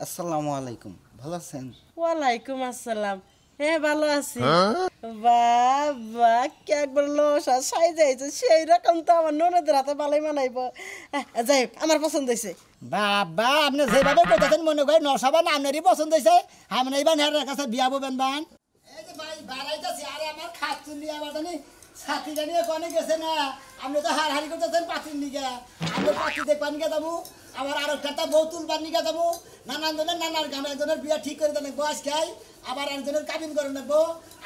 আসসালামু আলাইকুম, ভালো আছেন? ওয়ালাইকুম আসসালাম। হ্যাঁ ভালো আছি। বাবা কে একবার লসা সাই যাইছে সেই রকম তো আমার ননদের হাতে বালাই মানাইব। যাই হোক আমার পছন্দ হয়েছে। বাবা আপনি যেভাবে কইতেছেন মনে করেন নসাবা না আপনারই পছন্দ হয়েছে। আমি এইবার হেরার কাছে বিয়া ববেন বান। এই যে ভাই বাড়াইতেছি আরে আমার খাচ্ছুন নিয়ে আবার জানি সাথী জানি ওখানে গেছে না। আপনি তো হাড়ি করতেছেন পাতির নিকে। আমি পাতি দেখবান নিকে যাবো, আবার আরো একটা বউ তুলবার নিকে যাবো। নানান জনের নানার গান একজনের বিয়া ঠিক করে দেন বয়স খাই, আবার একজনের কাবিন করে নেবো।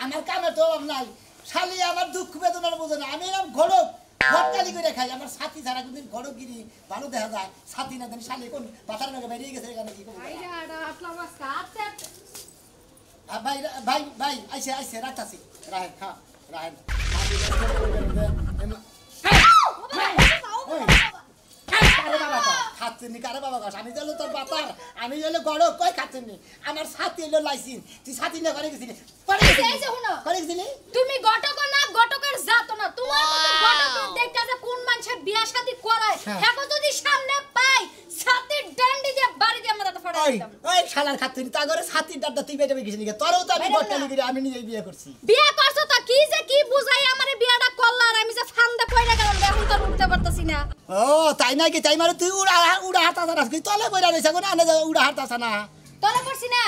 আমার কামে তো অভাব নাই। শালি আমার দুঃখ বেদনার বোঝে না। আমি এরকম ঘড়ক ঘটকালি করে খাই। আমার সাথী ছাড়া কোনদিন ঘড়কগিরি ভালো দেখা যায়। সাথী না জানি শালি কোন পাথার নাকি বেরিয়ে গেছে এখানে কি করবো। ভাই ভাই ভাই আইসে আইসে রাখতাছি রাহেন খা রাহেন খাচ্ছেন কারে বাবা গাছ আমি হলো তোর বাতার আমি হলো গড় কই খাচ্ছেন আমার সাথী হলো লাইসিন তুই সাথী না করে গেছিলি তুমি গটক না গটকের জাত না তোমার মত গটক দেখতাছে কোন মানুষের বিয়া শাদী করায় এখন যদি সামনে পাই সাথীর ডান্ডি দিয়ে বাড়ি দিয়ে আমরা তো ফাড়াই দিতাম। ওই শালার খাচ্ছেন তা করে সাথীর ডান্ডা তুই বেটে গেছিলি তোরও তো আমি গটকালি করে আমি নিজেই বিয়ে করছি। বিয়ে করছো তো কি যে কি বুঝাই আমারে বিয়াটা করলা আর আমি যে ফান্দে পয়রা গেলাম এখন তো উঠতে পারতাছি না। ও তাই নাকি তাই মানে তুই উড়া উড়া হাতাছ না তলে বইরা রইছ কোন আনে উড়া হাতাছ না তলে পড়ছি না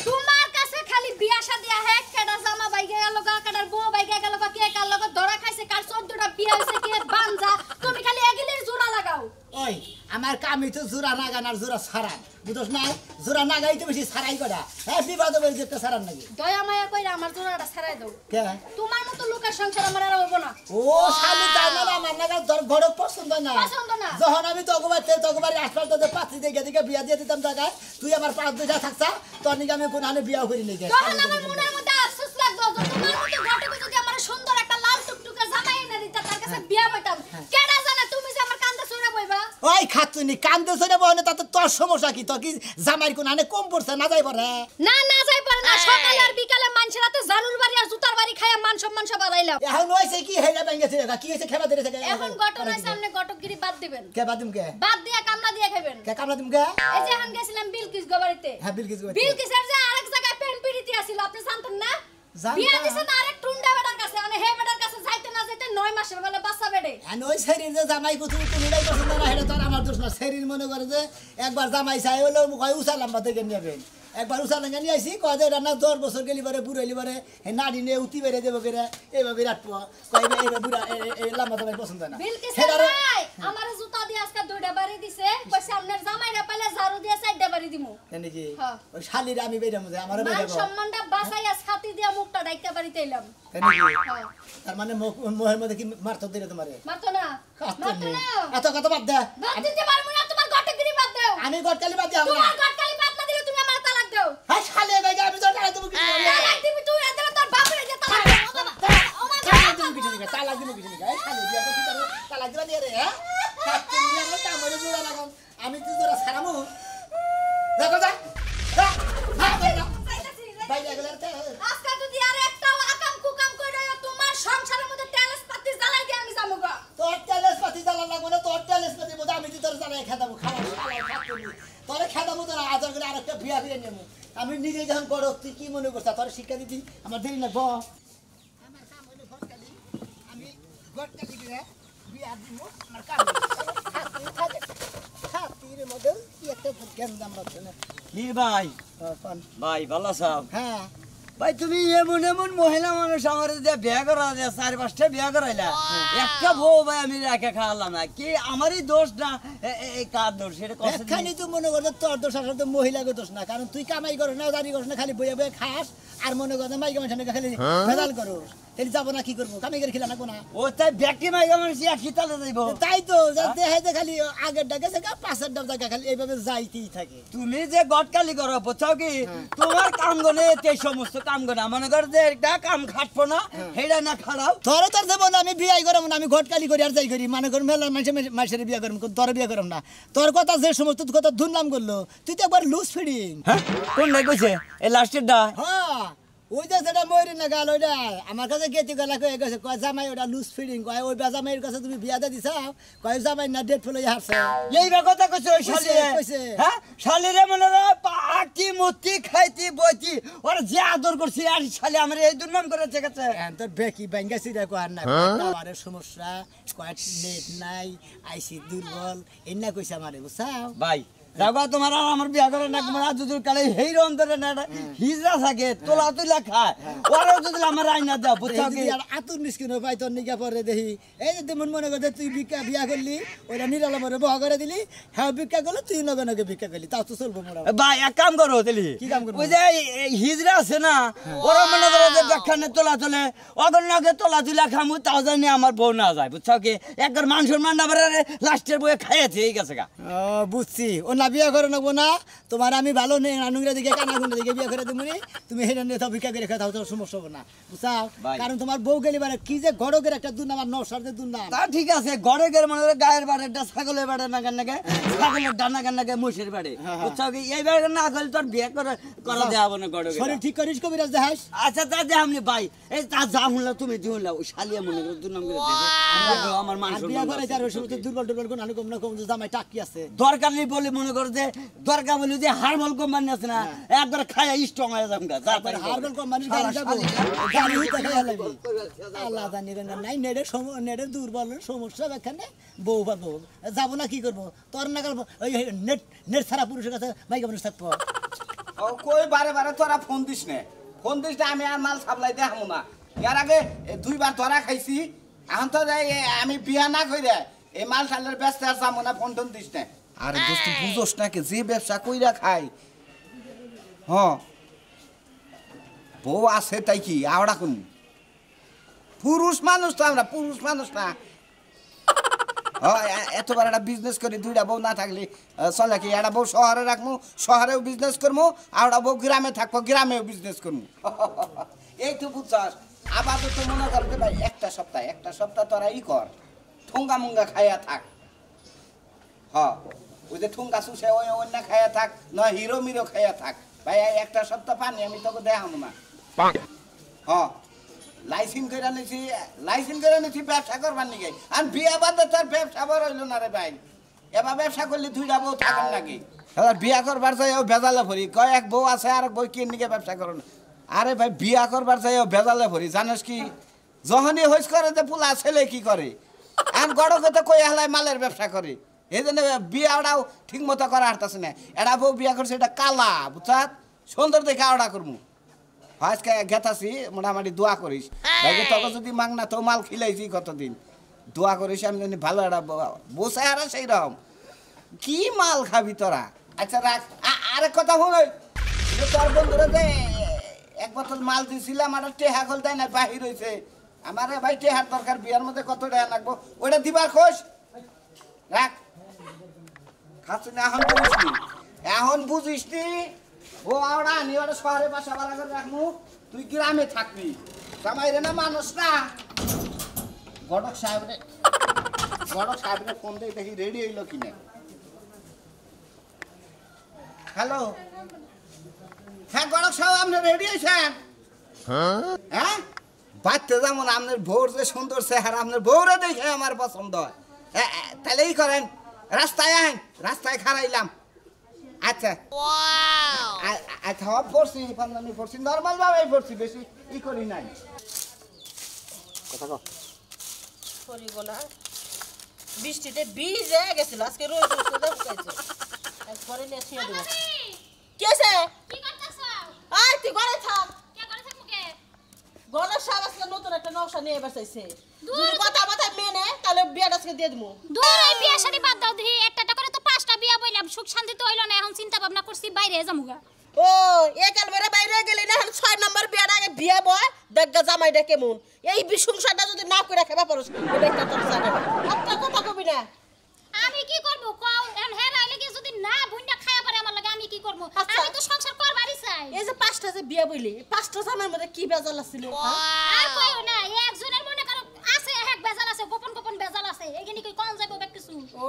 তোমার কাছে খালি বিয়া শাদী আহে কেডা জামা বাইগে গেল গা কেডার বউ বাইগে গেল গা কে কার লগে ধরা খাইছে কার 14টা বিয়া হইছে কে বানজা তুমি খালি এগিলের জোড়া লাগাও। ওই আমার কামই তো জোড়া নাগান আর জোড়া ছাড়ান বুঝছ না জোড়া নাগাই তো বেশি ছাড়াই করা হ্যাঁ বিবাদ বলে যেতে ছাড়ান নাকি দয়া মায়া কইরা আমার জোড়াটা ছাড়াই দাও। কে তোমার মতো লোকের সংসার আমার আর হইব না। ও শালি তাই না আমার নাগাল তোর ঘর পছন্দ না যখন আমি তগবারে আসপাল তোদের পাত্রী দেখে দেখে বিয়া দিয়ে দিতাম জায়গায় তুই আমার পাঁচ দুইটা থাকছা তোর নিকে আমি কোন হানে বিয়া করি নাকি তখন আমার মনের মধ্যে আফসোস লাগতো তোমার মতো ঘটকে যদি আমার সুন্দর একটা লাল টুকটুকে জামাই এনে দিতা তার কাছে বিয়া হইতাম কেডা জানে তুমি যে আমার কান্দে ছুঁড়ে বইবা। ওই খাতুনি কান্দে ছুঁড়ে বইনে তাতে তোর সমস্যা কি তোর কি জামাইর কোন হানে কম পড়ছে না যাই পড়ে না যাই পারে না সকালে আর বিকালে মানুষের হাতে জানুর বাড়ি আর জুতার বাড়ি খাইয়া মান সম্মান সব বাড়াইলাম। এখন হইছে কি হেলা ভেঙেছে কি হইছে খেবা ধরেছে এখন ঘটনার সামনে ঘটকগিরি বাদ দিবেন। কে বাদিম কে বাদ দিয়া কামলা দিয়া খাবেন। কে কামলা দিম কে এই যে এখন গেছিলাম বিলকিস গবারিতে। হ্যাঁ বিলকিস গো বিলকিসের যে আরেক জায়গায় পেন পিড়িতি আছিল আপনি জানতেন না বিয়া দিছে না আরেক টুন্ডা বেটার কাছে মানে হে বেটার কাছে যাইতে না যাইতে 9 মাসের বেলা বাচ্চা বেডে আর ওই শরীর যে জামাই কুতুম তুমিটাই পছন্দ না হেটা তোর আমার দোষ না শরীর মনে করে যে একবার জামাই চাই হলো কয় উসালাম বা থেকে নেবেন একবার উসালাম নিয়ে আইছি কয় যে রান্না 10 বছর গেলি পরে বুড়ো হইলি পরে হে নাড়ি নিয়ে উতি বেড়ে দেবো করে এইভাবে রাখবো কয় এইভাবে বুড়া এই লম্বা জামাই পছন্দ না বিলকিসের ভাই আমার জুতা দিয়ে আজকে 2টা বাড়ি দিছে কইছে আপনার জামাইরা পাইলে ঝাড়ু দিয়ে 4টা বাড়ি দিমু কেন কি হ্যাঁ ওই শালির আমি বেড়ে মধ্যে আমারও বেড়ে মান সম্মানটা বাঁচাইয়া ছাতি দিয়া মুখটা ডাইকা বাড়িতে এলাম। কেন কি তার মানে মোহের মধ্যে কি মারতো দিলে তোমারে মারতো না এত কথা বাদ দে বাদ দিতে পারবো না তোমার গটগিরি বাদ দাও। আমি গটকালি বাদ দেব না তোমার গটকালি বাদ না দিলে তুমি আমার তালাক দাও। হ্যাঁ শালি গাইগা আমি তো তালাক দেব কি তালাক দিবি তুই এদের তোর বাপরে যে তালাক দাও ও বাবা ও মা তালাক দেব কি ঠিক আছে তালাক দেব কি ঠিক আছে শালি বিয়া করতে পারে তালাক দিবা দিয়ে রে হ্যাঁ কাটতে নিয়ে আমরা কামড়ে জোড়া লাগাম আমি তুই জোড়া ছাড়ামু দেখো যা বাইরে গেলে আজকে যদি আর একটা আকাম কুকাম করে তোমার সংসারের মধ্যে তেলস পাতি জ্বালাই দিয়ে আমি যামুগা। তোর তেলেস পাতি জ্বালা লাগবে না তোর তেলেস পাতি মধ্যে আমি তোর জ্বালাই খেদাবো খাওয়া তোরে খেদাবো তোর আদর করে আরেকটা বিয়া করে নেবো আমি নিজে যখন করো তুই কি মনে করছ তোর শিক্ষা দিতি আমার দেরি লাগবো আমার কাম হলো গটকালি আমি গটকালি করে বিয়া দিব আমার কাম হাতির মধ্যে কি একটা জ্ঞান দাম রাখছে না কি ভাই? ভাই ভালো আছো? হ্যাঁ ভাই তুমি এমন এমন মহিলা মানুষ আমার বিয়া করা 4-5টা বিয়া করাইলা একটা বউ ভাই আমি রেখে খাওয়ালাম না কি আমারই দোষ না এই কার দোষ সেটা এখানে তো মনে করছো তোর দোষ আসলে মহিলাকে দোষ না কারণ তুই কামাই করো না দাঁড়ি করো না খালি বইয়া বইয়া খাস আর মনে করো মাইকা মানুষ খালি ভেজাল করো তাহলে যাবো না কি করবো কামাই করে খেলা না কোনা ও তাই ব্যক্তি মাইকা মানুষ একই তালে যাইব তাই তো দেখাইতে খালি আগের ডাকে সে পাশের ডাক জায়গা খালি এইভাবে যাইতেই থাকে তুমি যে গটকালি করো বুঝছো কি তোমার কাম গনে এই সমস্ত কাম গনে মনে কর যে একটা কাম খাটবো না হেডা না খাড়াও তোর তোর দেবো না আমি বিয়াই করব না আমি গটকালি করি আর যাই করি মনে কর মেলার মানুষের বিয়া করব তোর বিয়া করব না তোর কথা যে সমস্ত কথা ধুমলাম করলো তুই তো একবার লুজ ফিডিং হ্যাঁ কোন নাই কইছে এই লাস্টের ডা হ্যাঁ ওই যে যেটা ময়ূরী না গাল ওইটা আমার কাছে গেতি গলা কয়ে গেছে কয় জামাই ওটা লুজ ফিডিং কয় ওই জামাইয়ের কাছে তুমি বিয়াতে দিছাও কয় জামাই না ডেট ফেলে হারছে এই কথা কইছে ওই শালিরে কইছে হ্যাঁ শালিরে মনে মুতি খাইতি বইতি ওর যে আদর করছি আর শালি আমার এই দুর্নাম করেছে গেছে তোর বেকি ব্যাঙ্গা সিরা কর না আমার সমস্যা কয়েক নেট নাই আইসি দুর্বল এনা কইছে আমারে বুঝছাও ভাই যাবা তোমার আর আমার বিয়া করে না তোমার আজুদুর কালে হেইর অন্তরে না হিজরা থাকে তোলা তুলা খায় ওরা যদি আমার আইনা দাও বুঝছো কি আর আতুর নিস্কিন ভাই তোর নিগা পরে দেখি এই যে তুমি মনে করে তুই বিয়া করলি ওরা নিরালা মরে বহ করে দিলি হ্যাঁ ভিক্ষা করলে তুই নগে নগে ভিক্ষা করলি তাও তো চলবো মোড়া ভাই এক কাম করো তাহলে কি কাম করবো? ওই যে এই হিজরা আছে না ওরা মনে করে যে ব্যাখ্যানে তোলা তোলে অগর নাগে তোলা তুলা খামু তাও জানি আমার বউ না যায় বুঝছো কি একবার মান সম্মান না পারে লাস্টের বয়ে খাইয়েছে এই গেছে গা ও বুঝছি ও না বিয়া করে নেবো না তোমার আমি ভালো নেই নানুংরা দিকে কানাগুন্ডা দিকে বিয়া করে দেবো তুমি হেরে নিয়ে তাও ভিক্ষা করে খাও তোর সমস্যা হবে না বুঝছাও ভাই। কারণ তোমার বউ গেলি মানে কি যে গড়কের একটা দুর্নাম আর নসারদের দুর্নাম তা ঠিক আছে ঘরে গেলে মনে করে গায়ের বাড়িটা ছাগলের বাড়ি না কেন নাকি ছাগলের ডানা কেন নাকি মুষের বাড়ি বুঝছো কি এই বাড়ি না করলে তোর বিয়ে করা দেওয়া না ঘরে শরীর ঠিক করিস কবিরাজ দেখাস আচ্ছা তা দে আমনি ভাই এই তা যা হুনলা তুমি দিহুনলা ও শালিয়া মনে করে দুর্নাম করে দেবে আমার মান আর বিয়া সম্মান করে আছে। যার ওই সময় দুর্বল দুর্বল কোন কম না কম যে জামাই টাকি আছে দরকার নেই বলে মনে করে যে দরকার বলে যে হারমোল কোম্পানি আছে না একবার খায়া স্ট্রং হয়ে যাবে গা তারপর হারবেল কোম্পানির গাড়ি যাবো গাড়ি হইতে খাইয়া লাগবে আল্লাহ জানি না নাই নেটের দুর্বল সমস্যা এখানে বউ পাবো যাবো না কি করবো তোর না করবো ওই নেট নেট ছাড়া পুরুষের কাছে মাইকা মানুষ থাকবো ও কই বারে বারে তোরা ফোন দিস না ফোন দিস না আমি আর মাল সাপ্লাই দেখামু না এর আগে দুইবার তোরা খাইছি এখন তো আমি বিয়া না কইরে এই মাল সালের ব্যস্ত আর যাবো না ফোন টোন দিস না আরে দোস্ত বুঝোস নাকি যে ব্যবসা কইরা খাই হ্যাঁ বউ আছে তাই কি আওড়া কোন পুরুষ মানুষ তো আমরা পুরুষ মানুষ না এতবার একটা বিজনেস করি দুইটা বউ না থাকলে চলে কি একটা বউ শহরে রাখবো শহরেও বিজনেস করবো আর একটা বউ গ্রামে থাকবো গ্রামেও বিজনেস করবো এই তো বুঝছাস আপাতত মনে কর যে ভাই একটা সপ্তাহ তোরা ই কর ঠুঙ্গা মুঙ্গা খাইয়া থাক ওই যে ঠুঙ্গা শুষে ওই অন্য খাইয়া থাক না হিরো মিরো খাইয়া থাক ভাই একটা সপ্তাহ পানি আমি তোকে দেখাবো না লাইসেন্স করে নিছি ব্যবসা করবার নাকি আর বিয়া বাদে তোর ব্যবসা বড় হইল না রে ভাই এবার ব্যবসা করলে দুইটা বউ থাকেন নাকি এবার বিয়া করবার চাই ও বেজালে ভরি কয় এক বউ আছে আর এক বউ কিন নিকে ব্যবসা করো না আরে ভাই বিয়া করবার চাই ও বেজালে ভরি জানিস কি যখনই হইস করে যে পোলা ছেলে কি করে আর গড়কে তো কই হেলায় মালের ব্যবসা করে এই জন্য বিয়াটাও ঠিক মতো করা হারতাছে না এটা বউ বিয়া করছে এটা কালা বুঝাত সুন্দর দেখে আওড়া করবো আজকে গেতাছি মোটামুটি দোয়া করিস ভাইকে তোকে যদি মাং না তো মাল খিলাইছি কতদিন দোয়া করিস আমি জানি ভালো একটা বসে আর সেই রকম কি মাল খাবি তোরা আচ্ছা রাখ আরেক কথা হল তোর বন্ধুরা যে এক বোতল মাল দিয়েছিলাম আর টেহা খোল দেয় না বাহির হয়েছে আমার ভাই টেহার দরকার বিয়ার মধ্যে কত টাকা লাগবো ওইটা দিবার খোঁজ রাখ খাচ্ছি না এখন বুঝিস নি ও আওড়া নি ওটা শহরে বাসা বাড়া করে রাখমু তুই গ্রামে থাকবি জামাই রে না মানুষ না গড়ক সাহেবরে ফোন দিয়ে দেখি রেডি হইলো কিনা হ্যালো হ্যাঁ গড়ক সাহেব আপনি রেডি হয়েছেন হ্যাঁ বাড়তে যেমন আপনার ভোর যে সুন্দর চেহারা আপনার ভোরে দেখে আমার পছন্দ হয় তাহলে এই করেন রাস্তায় আহেন রাস্তায় খারাইলাম আচ্ছা আচ্ছা পড়ছি পাঞ্জাবি পড়ছি নর্মাল ভাবে পড়ছি বেশি ই করি নাই কথা কও সরি বলা বৃষ্টিতে ভিজে গেছিল আজকে রোজ রোজ শুকাইছে একবারে নিয়ে ছিয়ে দেব কি আছে কি করতেছ আয় তুই ঘরে থাক কে করে থাকমু কে গলার সাব আজকে নতুন একটা নকশা নিয়ে বসাইছে যদি কথা মেনে তাহলে বিয়াটা আজকে দিয়ে দিমু দূর এই বিয়া শাদী বাদ দাও দি একটা করে তো 5টা বিয়া বইলাম সুখ শান্তি তো হইল না এখন চিন্তা ভাবনা করছি বাইরে যামুগা ও এই কালবেরে বাইরে গেলি না 6 নম্বর বিয়ার আগে বিয়া বয় দেখগা জামাইটা কেমন এই সংসারটা যদি না করে রাখবা পারোস এটা একটা তোর জায়গা একটা কথা কবি না আমি কি করব কও এন হে রাইলে কি যদি না বুইন্ডা খায়া পারে আমার লাগে আমি কি করব আমি তো সংসার করবারই চাই এই যে 5টা যে বিয়া বইলি 5টা জামাইর মধ্যে কি বেজাল আছিল আর কইও না একজনের মনে করো আছে এক বেজাল আছে গোপন গোপন বেজাল আছে এখানে কি কোন যাইবো বেক কিছু ও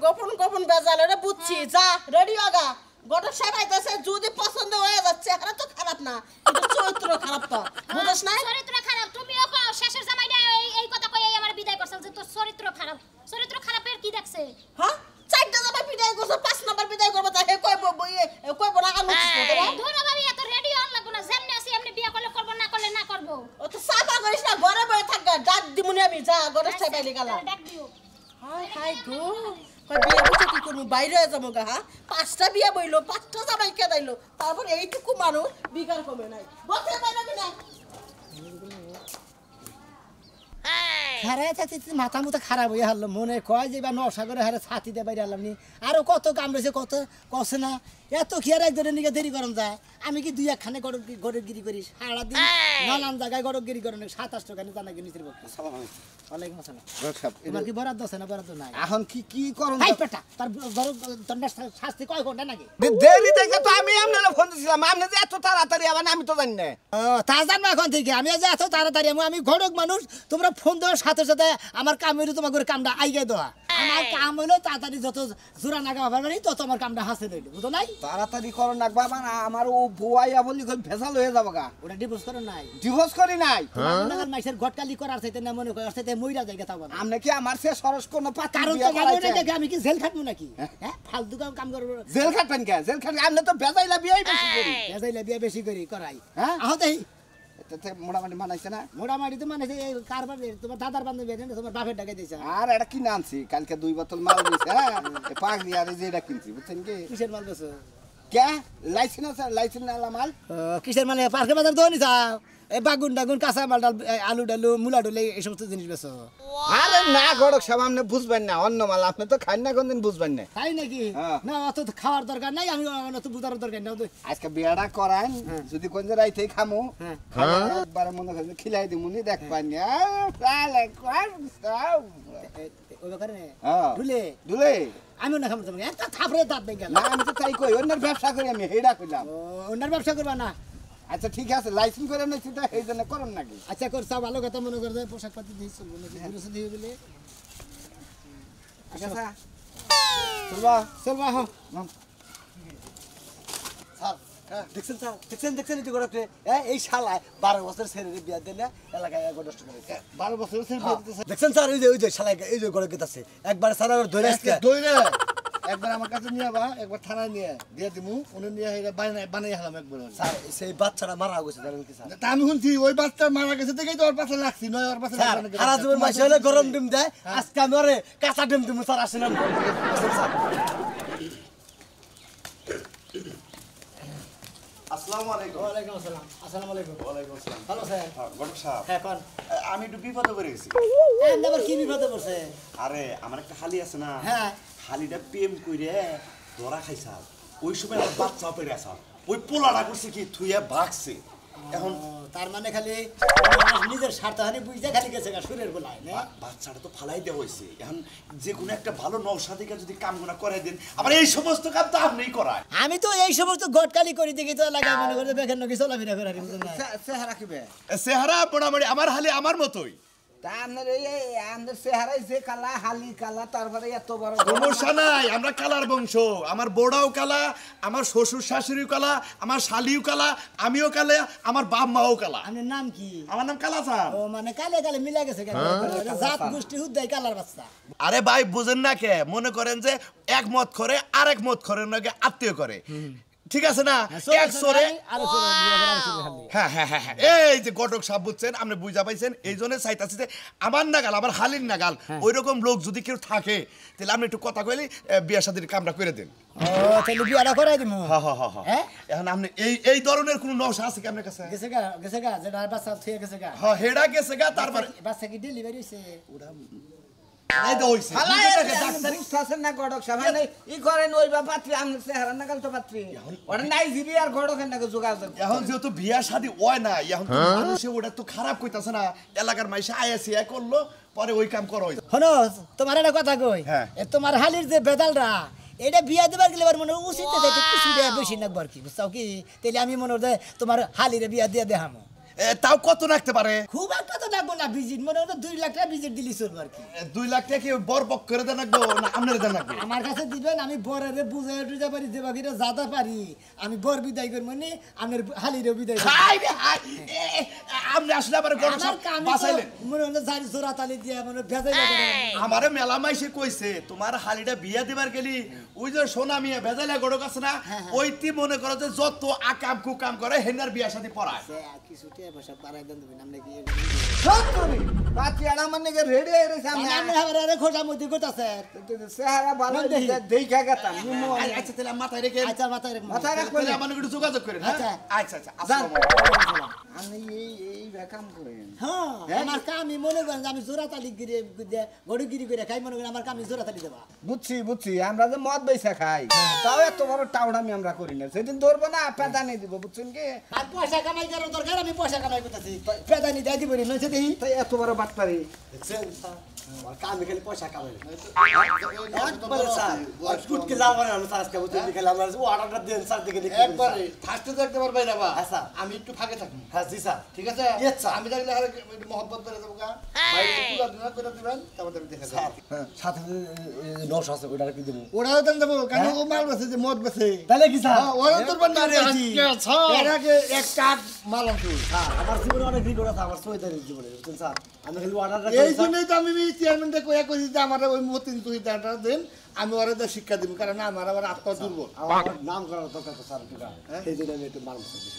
গোপন গোপন বেজাল রে বুঝছি যা রেডি আগা গটক সাহেব আইতাছে যদি পছন্দ হয়ে যাচ্ছে আর তো খারাপ না কিন্তু চরিত্র খারাপ তো বুঝছ না চরিত্র খারাপ তুমিও কও শেষের জামাইটা এই কথা কই আমার বিদায় করছাল যে তোর চরিত্র খারাপের কি দেখছে হ্যাঁ 4টা জামাই বিদায় করছ 5 নম্বর বিদায় করব তা কইব না আলু গড়ে ছাই বাইলে গেলা ডাক দিও হাই হাই গো কই বিয়ে বসে কি করবো বাইরে হয়ে যাবো গা হ্যাঁ 5টা বিয়ে বইলো 5টা জামাই কে দাইলো তারপর এইটুকু মানুষ বিকার কমে নাই বসে বাইরে না হারায় থাকতে মাথা মুথা খারাপ হয়ে হারলো মনে কয় যে বা নশা করে হারে ছাতি দিয়ে বাইরে হারলাম নি আরো কত কাম রয়েছে কত কষে না এত খেয়ার একজনের নিকে দেরি করম যায় আমি কি 2-1 গড়গিরি করি সারাদিন নানান জায়গায় গড়গিরি করেন 27 টাকা জানা কি নিচের পক্ষে ওয়ালাইকুম আসসালাম তোমার কি বরাদ্দ আছে না বরাদ্দ নাই এখন কি করুন হাই পেটা তার দণ্ডের শাস্তি কয় ঘন্টা নাকি দেরি দেখে তো আমি আপনারা ফোন দিছিলাম আপনি যে এত তাড়াতাড়ি আবার আমি তো জানি না তা জানবো এখন থেকে আমি যে এত তাড়াতাড়ি আমি ঘটক মানুষ তোমরা ফোন দেওয়ার সাথে সাথে আমার কাম হইলো তোমার করে কামটা আইগে দেওয়া আমার কাম হইলো তাড়াতাড়ি যত জোড়া নাগা পারবে তত আমার কামটা হাসিল হইলো বুঝো নাই তাড়াতাড়ি করো না বাবা না আমার ও বুয়াইয়া বলি ভেজাল হয়ে যাবো গা ওটা ডিভোর্স করে নাই ডিভোর্স করি নাই তোমার মাইসের ঘটকালি করার চাইতে না মনে করে চাইতে মইরা যায় কথা বলে আপনি কি আমার সে সরস কোনো পাত্র কারণ তো জানো না যে আমি কি জেল খাটবো নাকি হ্যাঁ ফালতু কাম করবো জেল খাটবেন কে জেল খাটবেন আপনি তো বেজাইলা বিয়াই বেশি করি বেজাইলে বিয়ে বেশি করি করাই হ্যাঁ? আহতেই এতে মোটামুটি মানাইছে না মোটামুটি তো মানে কারবার তোমার দাদার বান্ধবী না তোমার বাপের ডাকে দিয়েছে আর এটা কিনে আনছি কালকে 2 বোতল মাল দিয়েছে হ্যাঁ পাগড়ি আর এই যে এটা কিনছি বুঝছেন কি কিসের মাল বেছো কে লাইসেন্স আছে লাইসেন্স আলা মাল কিসের মানে পার্কে বাজার দোকান যাও এই বাগুন ডাগুন কাঁচা মাল ডাল আলু ডালু মূলা ডুলে এই সমস্ত জিনিস বেছো আরে না গড়ক সব আপনি বুঝবেন না অন্য মাল আপনি তো খান না কোনদিন বুঝবেন না তাই নাকি হ্যাঁ। না অত খাওয়ার দরকার নাই আমি অত বুঝার দরকার নেই আজকে বিয়াটা করান যদি কোন যে রাইতে খামু হ্যাঁ। একবার মনে করেন খিলাই দিমুনি দেখ পাইনি তাহলে কোন সব ওই ব্যাপারে হ্যাঁ ঢুলে দুলে আমিও না খাবো তোমাকে একটা থাপড়ে দাঁত ভেঙে গেল না আমি তো তাই কই অন্যের ব্যবসা করি আমি হেডা কইলাম অন্যার ব্যবসা করবা না আচ্ছা ঠিক আছে লাইসেন্স করে নিচ্ছি তো এই জন্য করুন নাকি আচ্ছা করছা ভালো কথা মনে করে পোশাক পাতি দিয়ে চলবো নাকি ঘুরেছে দিয়ে বলে ঠিক আছে চলবা চলবা হ দেখছেন স্যার দেখছেন এটি করে এই শালায় 12 বছর ছেড়ে বিয়া দেন এলাকায় নষ্ট করে 12 বছর ছেলে বিয়ে দিতেছে দেখছেন স্যার ওই যে শালায় এই যে গড়ে গেতাছে একবার স্যার আর ধরে আসছে দইরে একবার আমার কাছে নিয়ে বা একবার থানায় নিয়ে দিয়ে দিমু উনি নিয়ে এটা বানাই হলাম একবার স্যার সেই বাচ্চাটা মারা গেছে জানেন কি স্যার তা আমি শুনছি ওই বাচ্চা মারা গেছে দেখেই তো ওর পাশে লাগছি নয় ওর পাশে স্যার সারা জীবন মাসে হলে গরম ডিম দেয় আজকে আমি ওরে কাঁচা ডিম দিমু স্যার আসেন না আসসালামু আলাইকুম। ওয়ালাইকুম আসসালাম আসসালামু আলাইকুম ওয়ালাইকুম আসসালাম। ভালো স্যার গড়ক সাহেব, হ্যাঁ কোন আমি একটু বিপদে পড়ে গেছি। আবার কি বিপদে পড়ছে আরে আমার একটা হালি আছে না, হ্যাঁ। হালিটা প্রেম কইরে ধরা খাইছা। ওই সময় আমার বাচ্চা পেরে আসা, ওই পোলাটা করছে কি থুইয়া ভাগছে। এখন তার মানে খালি নিজের স্বার্থ হানি বুঝতে খালি গেছে সুরের বলায় না বাচ্চাটা তো ফালাই দেওয়া হয়েছে। এখন যে কোনো একটা ভালো নওশাদিকে যদি কামগুনা করে দেন, আবার এই সমস্ত কাম তো আপনিই করায়। আমি তো এই সমস্ত গটকালি করি দেখি তো এলাকায় মনে করে বেখান নাকি চলাফেরা করে চেহারা কিবে চেহারা মোটামুটি আমার হালি আমার মতোই। তা আপনার এই আপনার চেহারাই যে কালা হালি কালা তারপরে এত বড় সমস্যা নাই, আমরা কালার বংশ। আমার বড়াও কালা, আমার শ্বশুর শাশুড়িও কালা, আমার শালিও কালা, আমিও কালা, আমার বাপ মাও কালা। আপনার নাম কি আমার নাম কালা স্যার। ও মানে কালে কালে মিলা গেছে কেন জাত গোষ্ঠী হুদ্দাই কালার বাচ্চা আরে ভাই বুঝেন না কে, মনে করেন যে এক মত করে আরেক মত করে নাকি আত্মীয় করে, ঠিক আছে না? এক সরে হ্যাঁ হ্যাঁ হ্যাঁ হ্যাঁ এই যে গটক সাহেব বুঝছেন, আপনি বুঝা পাইছেন। এই জন্য চাইতাছি যে আমার নাগাল, আমার হালির নাগাল ওই রকম লোক যদি কেউ থাকে তাহলে আপনি একটু কথা কইলে বিয়ে শাদীর কামটা করে দেন। ও তাহলে বিয়াটা করাই দিমু হ্যাঁ হ্যাঁ হ্যাঁ হ্যাঁ এখন আপনি এই ধরনের কোনো নকশা আছে কি আপনার কাছে? গেছে গা যেটা বাচ্চা থুয়ে গেছে গা হ্যাঁ হেডা গেছে গা, তারপরে বাচ্চা কি ডেলিভারি হইছে এই তো হইছে। বুঝতেছেন না গড়ক সাহেব ই করেন ওই বা পাত্রী আপনার চেহারা নাগাল তো পাত্রী ওটা নাইজেরিয়ার গড়কের নাকি যোগাযোগ এখন যেহেতু বিয়া শাদী হয় না, এখন তো মানুষে ওটা তো খারাপ কইতাছে না, এলাকার মাইসে আইএসি করলো পরে ওই কাম করা হইছে। শোনো তোমার একটা কথা কই হ্যাঁ। তোমার হালির যে বেদালরা এটা বিয়া দেবার গেলে মনে উচিত কিছু বেশি নাকবার কি বুঝছাও কি তাহলে আমি মনে হয় তোমার হালিরে বিয়া দিয়ে দেখামো। তাও কত রাখতে পারে? খুব একটা তো ডাকবো না ভিজিট মনে হয় 2 লাখ টাকা ভিজিট দিলি চলবো আর কি 2 লাখ টাকা কি বর পক করে দেন রাখবো না আপনার দেন রাখবো? আমার কাছে দিবেন আমি বরের বুঝাই টুজা পারি যে বাকিটা যাতা পারি আমি বর বিদায় করবো নি আমার হালিরে বিদায় করবো। হাই রে হাই, আপনি আসলে আবার গরম আমার কামই তো বাঁচাইলেন। মনে হলো জারি জোড়া তালি দিয়ে মনে ভেজাই লাগে আমারে মেলা মাইসে কইছে তোমার হালিটা বিয়া দিবার গেলি ওই যে সোনা মিয়া ভেজাইলা গড়ক আছে না, ওইটি মনে করো যে যত আকাম কুকাম করে হেনার বিয়া শাদী পড়ায়। কিছুটা পয়সা বাড়াই দেন তুমি নাম নাকি সত্যি পাতি আড়া মানে রেডি হয়ে রয়েছে আমি আপনি হাবরে খোঁজা মধ্যে কইতাছে চেহারা ভালো দেখা গেতাম আচ্ছা তাহলে মাথায় রেখে আচ্ছা মাথায় রেখ মাথায় রাখবো তাহলে আমার একটু যোগাযোগ করেন হ্যাঁ? আচ্ছা। আচ্ছা আচ্ছা আসসালামু আলাইকুম। আমি এই বেকাম করেন হ্যাঁ আমার কামি মনে করেন যে আমি জোড়াতালি গিরি গড়িগিরি করে খাই মনে করেন আমার কামি জোড়াতালি দেবা বুঝছি আমরা যে মদ বেচা খাই তাও এত বড় টাউডামি আমরা করি না সেদিন ধরবো না পেদানি দিব বুঝছেন কি আর পয়সা কামাই করার দরকার আমি পয়সা কামাই করতেছি পেদানি দেয় দিব না সে দেখি তাই এত বড় বাটপারি কামি খালি পয়সা কামাই একবারে ফার্স্টে দেখতে পারবে না বা আমি একটু ফাঁকে থাকি ঠিক আছে আমি থাকলে আর একটু মহব্বত করে দেবো গা বাইরে পুরো দিনা করে দিবেন তারপর আমি দেখে দেবো সাথে 900 আছে ওটা কি দেব ওরাও দেন দেবো কেন ও মাল বেছে যে মদ বেছে তাহলে কি স্যার ওরা তোর বান্না এর আগে এক কাঠ মাল আনতো আমার জীবনে অনেক রিকর্ড আছে আমার সৈদারের জীবনে বুঝছেন স্যার আমি খালি অর্ডারটা এই জন্যই তো আমি চেয়ারম্যানটা কইয়া কইছি যে আমার ওই মতিন তুই দাঁড়া দেন আমি ওরা শিক্ষা দিব কারণ আমার আবার আত্মা দুর্বল আমার নাম করার দরকার তো স্যার এটা এই জন্য আমি একটু মাল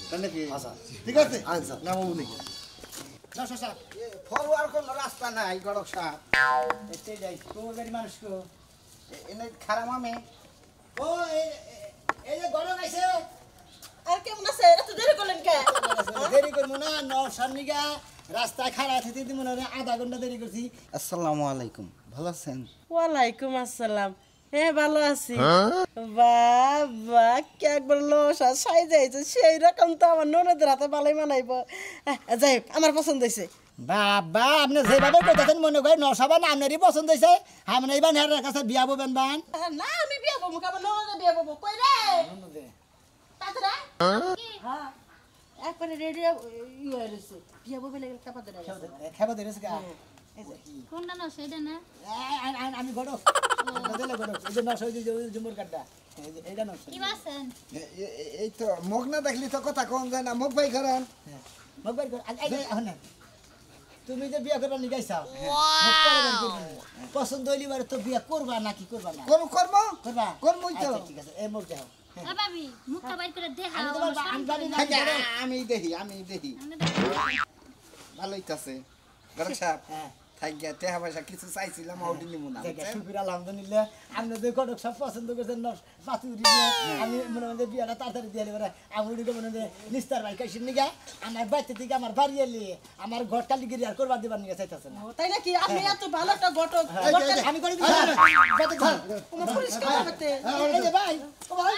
তাই নাকি আচ্ছা ঠিক আছে আচ্ছা নাম উনি স্যার ফরওয়ার্ড কোনো রাস্তা নাই গড়ক সাহেব এতে যাই তোমার গাড়ি মানুষকে এনে খারাপ আমি ও এই যে গড় গাইছে আর কেমন আছে এত দেরি করলেন কে দেরি করবো না 9 নিগা রাস্তায় খাড়া থেকে দিব না আধা ঘন্টা দেরি করছি আসসালামু আলাইকুম ভালো আছেন ওয়ালাইকুম আসসালাম হ্যাঁ ভালো আছি বাবা কে একবার লসা সাই যাইছে সেই রকম তো আমার ননদের হাতে ভালোই মানাইব যাই হোক আমার পছন্দ হয়েছে বাবা আপনি যেভাবে কইতাছেন মনে করেন নশাবা না আপনারই পছন্দ হয়েছে আপনি এইবার হেরার কাছে বিয়া ববেন বান না আমি বিয়ে বমু আমার ননদের বিয়ে বমু কই রে তাতরা হ্যাঁ একবারে রেডি ইয়ে হইছে বিয়ে ববে লাগল কাপা ধরে খাবার ধরেছে গা কোনটা না সেটা না আমি গড় দিলে গড় এই যে নশা জুমুর কাটটা এইটা নশা কি আছেন এই তো মুখ না দেখলি তো কথা কম যায় না মুখ বাই করেন মোবাইল কর না তুমি যে বিয়া করবা নিগাইছাও পছন্দ হইলি বারে তো বিয়া করবা নাকি করবা না কোন কর্ম করবা করবই তো ঠিক আছে এই মুখ যাও এ ভাবি মুখটা বাইর করে দেখা আমি তোমার আমি জানি না আমি দেখি ভালোই আছে গড়ক সাহেব হ্যাঁ থাক গিয়া টেহা পয়সা কিছু চাইছিলাম আউটি নিব না শুকুর আলহামদুলিল্লাহ আপনি যে কটক সব পছন্দ করছেন পাতি উঠি দিয়ে আমি মনে মনে বিয়াটা তাড়াতাড়ি দিয়ে দেবে আমি উঠি মনে মনে নিস্তার ভাই কাইসির নিগা আমার বাড়িতে থেকে আমার বাড়ি এলি আমার ঘর কালি গিরি আর করবার দিবার নিগা চাইতেছেন তাই নাকি আপনি এত ভালো একটা ঘটক আমি করে দিই তোমার পরিষ্কার করতে এই যে ভাই ও ভাই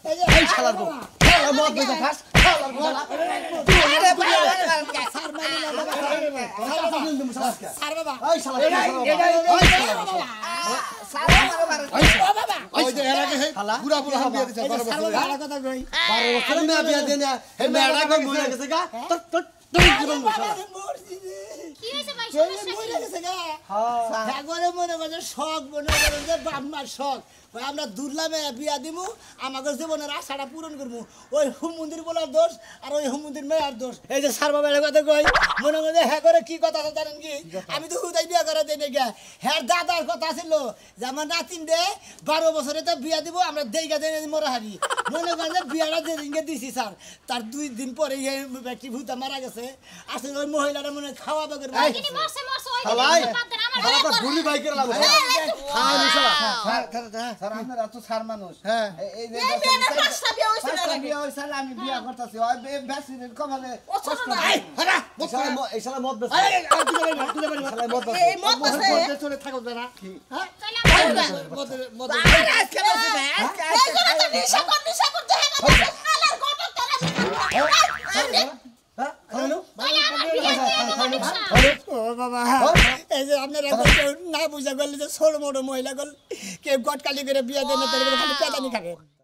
এই যে এই শালার বউ শালা মদ বেচা খাস শালার বউ স্যার মারি না স্যার বাবা ওই শালা ওই শালা ওই যে এর আগে পুরা পুরা বিয়ে দিছে 12 বছর ভালো কথা কই 12 বছর মেয়া বিয়া দেন হে মেয়াটা কই মরে গেছে গা তোর জীবন বসালা কি হইছে ভাই মরে সমস্যা গেছে গা সাগরে মনে করে শখ মনে করেন যে বাপমার শখ আমরা দুর্লামে বিয়া দিমু আমাকে জীবনের আশাটা পূরণ করবো ওই হুমন্দির বলার দোষ আর ওই হুমন্দির মেয়ের দোষ এই যে সার বাবা কথা কই মনে করে হ্যাঁ করে কি কথা জানেন কি আমি তো হুদাই বিয়া করে দিই গা হ্যাঁ দাদার কথা ছিল যে আমার নাতিন দে 12 বছরে তো বিয়া দিব আমরা দেইগা দেই মরা হারি মনে করেন বিয়াটা যেদিনকে দিছি স্যার তার 2 দিন পরে এই ব্যক্তি ভূতা মারা গেছে আসলে ওই মহিলাটা মনে খাওয়াবা করবে কিনি মরছে ওই হালাই পাতেন আমার হালা তো গুলি বাইকের লাগো খাওয়া নিছলা স্যার আপনারা তো সার মানুষ হ্যাঁ এই যে পাঁচটা বিয়ে হইছে পাঁচটা বিয়ে হইছে আমি বিয়া করতেছি ওই বেশি কমালে পছন্দ না এই শালা মদ বেচে আর কি যাবে তুই যাবে শালা মদ বেচে এই মত আছে মধ্যে চলে থাকো না হ্যাঁ চলে আজকে বেশি না এই জন্য তো নিশা করতে হয় না আলার ঘটক তারা ও বাবা এই যে আপনারা না বুঝা গেল যে ছোট মোটো মহিলা গল কে গটকালি করে বিয়া দেন তার খালি পেদানি খাবে